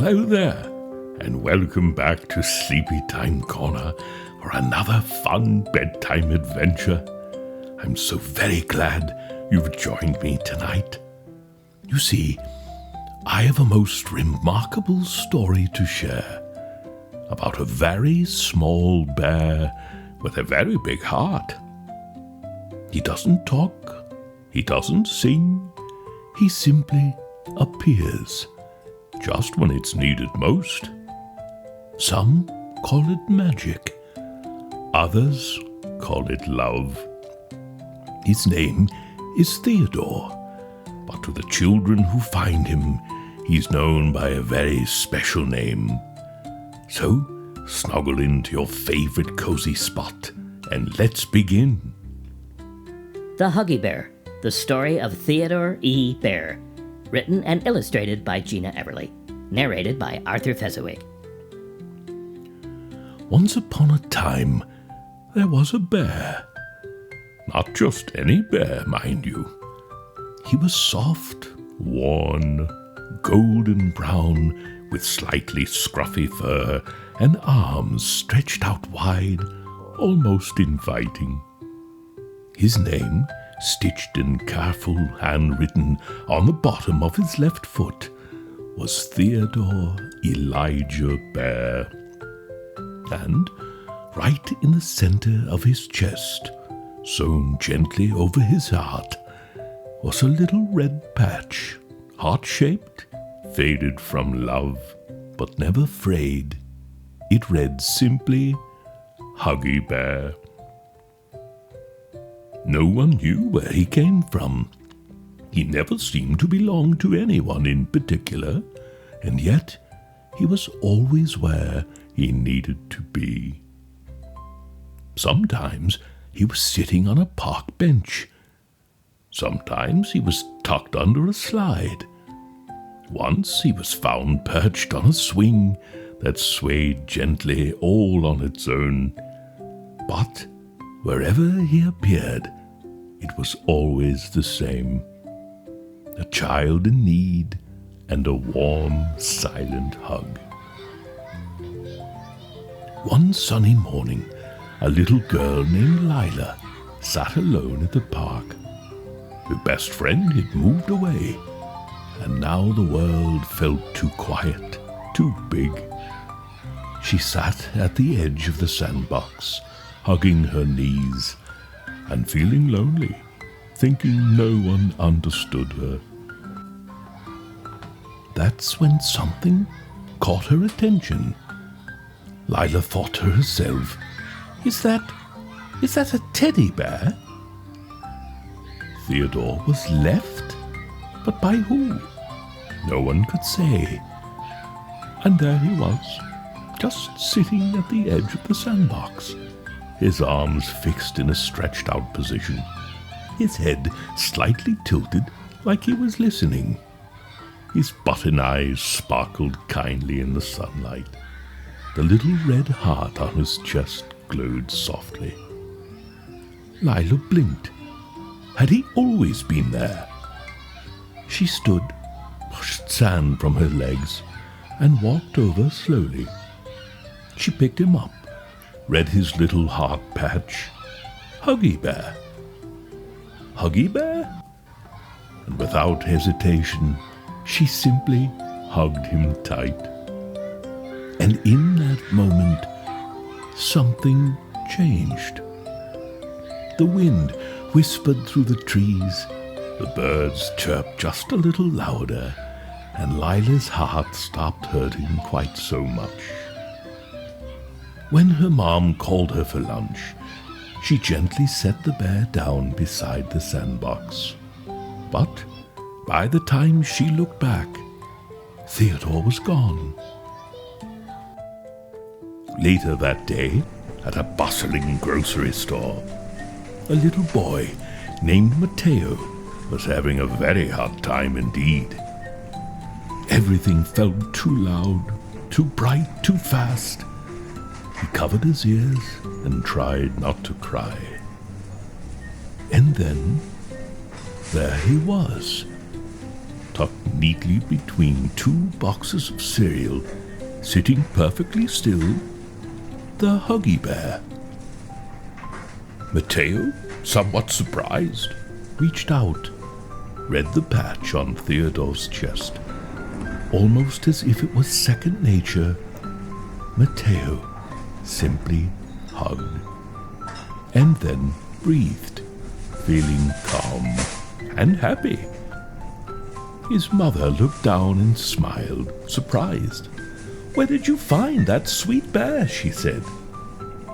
Hello there, and welcome back to Sleepytime Corner for another fun bedtime adventure. I'm so very glad you've joined me tonight. You see, I have a most remarkable story to share about a very small bear with a very big heart. He doesn't talk, he doesn't sing, he simply appears just when it's needed most. Some call it magic, others call it love. His name is Theodore, but to the children who find him, he's known by a very special name. So, snuggle into your favorite cozy spot and let's begin. The Huggy Bear, the story of Theodore E. Bear, written and illustrated by Gina Everly, narrated by Arthur Fezziwig. Once upon a time, there was a bear. Not just any bear, mind you. He was soft, worn, golden brown, with slightly scruffy fur and arms stretched out wide, almost inviting. His name, stitched in careful handwritten on the bottom of his left foot, was Theodore Elijah Bear. And right in the center of his chest, sewn gently over his heart, was a little red patch, heart-shaped, faded from love, but never frayed. It read simply, Huggy Bear. No one knew where he came from. He never seemed to belong to anyone in particular, and yet he was always where he needed to be. Sometimes he was sitting on a park bench. Sometimes he was tucked under a slide. Once he was found perched on a swing that swayed gently all on its own. But wherever he appeared, it was always the same. A child in need and a warm, silent hug. One sunny morning, a little girl named Lila sat alone at the park. Her best friend had moved away, and now the world felt too quiet, too big. She sat at the edge of the sandbox, hugging her knees and feeling lonely, thinking no one understood her. That's when something caught her attention. Lila thought to herself, Is that a teddy bear? Theodore was left, but by who? No one could say. And there he was, just sitting at the edge of the sandbox, his arms fixed in a stretched-out position, his head slightly tilted like he was listening. His button eyes sparkled kindly in the sunlight. The little red heart on his chest glowed softly. Lila blinked. Had he always been there? She stood, pushed sand from her legs, and walked over slowly. She picked him up, read his little heart patch. Huggy Bear. Huggy Bear? And without hesitation, she simply hugged him tight. And in that moment, something changed. The wind whispered through the trees, the birds chirped just a little louder, and Lila's heart stopped hurting quite so much. When her mom called her for lunch, she gently set the bear down beside the sandbox. But by the time she looked back, Theodore was gone. Later that day, at a bustling grocery store, a little boy named Mateo was having a very hard time indeed. Everything felt too loud, too bright, too fast. He covered his ears and tried not to cry. And then, there he was, tucked neatly between two boxes of cereal, sitting perfectly still, the Huggy Bear. Mateo, somewhat surprised, reached out, read the patch on Theodore's chest. Almost as if it was second nature, Mateo simply hugged, and then breathed, feeling calm and happy. His mother looked down and smiled, surprised. "Where did you find that sweet bear?" she said.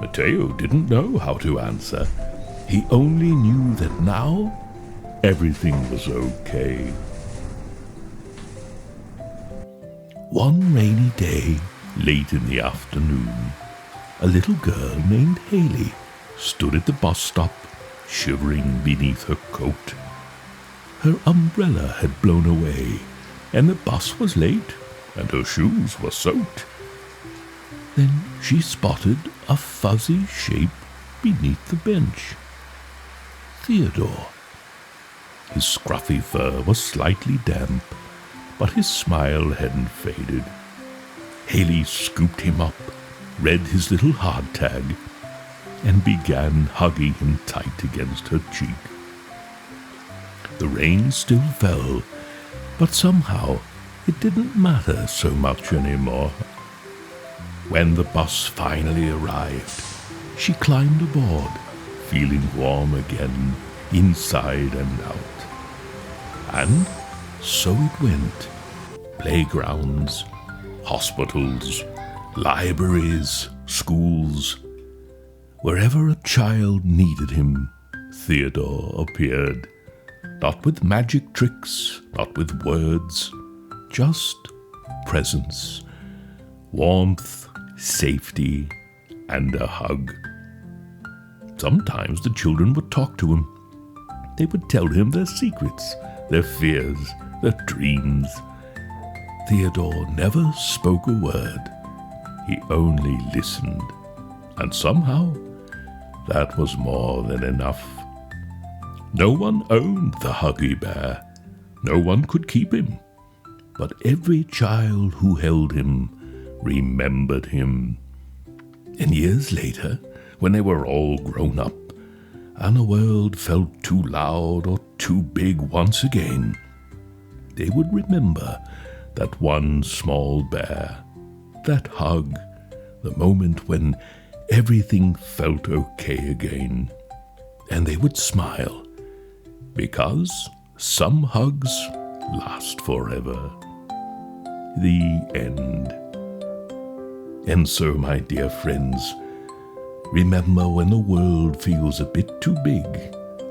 Mateo didn't know how to answer. He only knew that now everything was okay. One rainy day, late in the afternoon, a little girl named Haley stood at the bus stop, shivering beneath her coat. Her umbrella had blown away, and the bus was late, and her shoes were soaked. Then she spotted a fuzzy shape beneath the bench. Theodore. His scruffy fur was slightly damp, but his smile hadn't faded. Haley scooped him up, read his little hardtag, and began hugging him tight against her cheek. The rain still fell, but somehow it didn't matter so much anymore. When the bus finally arrived, she climbed aboard, feeling warm again, inside and out. And so it went. Playgrounds, hospitals, libraries, schools. Wherever a child needed him, Theodore appeared. Not with magic tricks, not with words, just presence, warmth, safety, and a hug. Sometimes the children would talk to him. They would tell him their secrets, their fears, their dreams. Theodore never spoke a word. He only listened. And somehow, that was more than enough. No one owned the Huggy Bear. No one could keep him. But every child who held him remembered him. And years later, when they were all grown up, and the world felt too loud or too big once again, they would remember that one small bear, that hug, the moment when everything felt okay again. And they would smile, because some hugs last forever. The end. And so, my dear friends, remember, when the world feels a bit too big,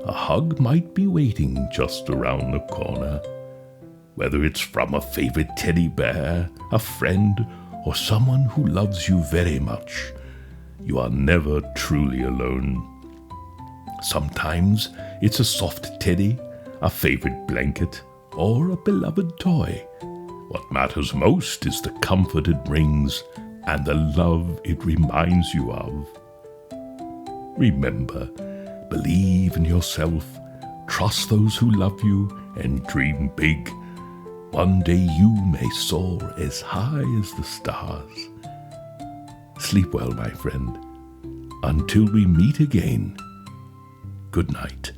a hug might be waiting just around the corner. Whether it's from a favorite teddy bear, a friend, or someone who loves you very much, you are never truly alone. Sometimes it's a soft teddy, a favorite blanket, or a beloved toy. What matters most is the comfort it brings and the love it reminds you of. Remember, believe in yourself, trust those who love you, and dream big. One day you may soar as high as the stars. Sleep well, my friend. Until we meet again, good night.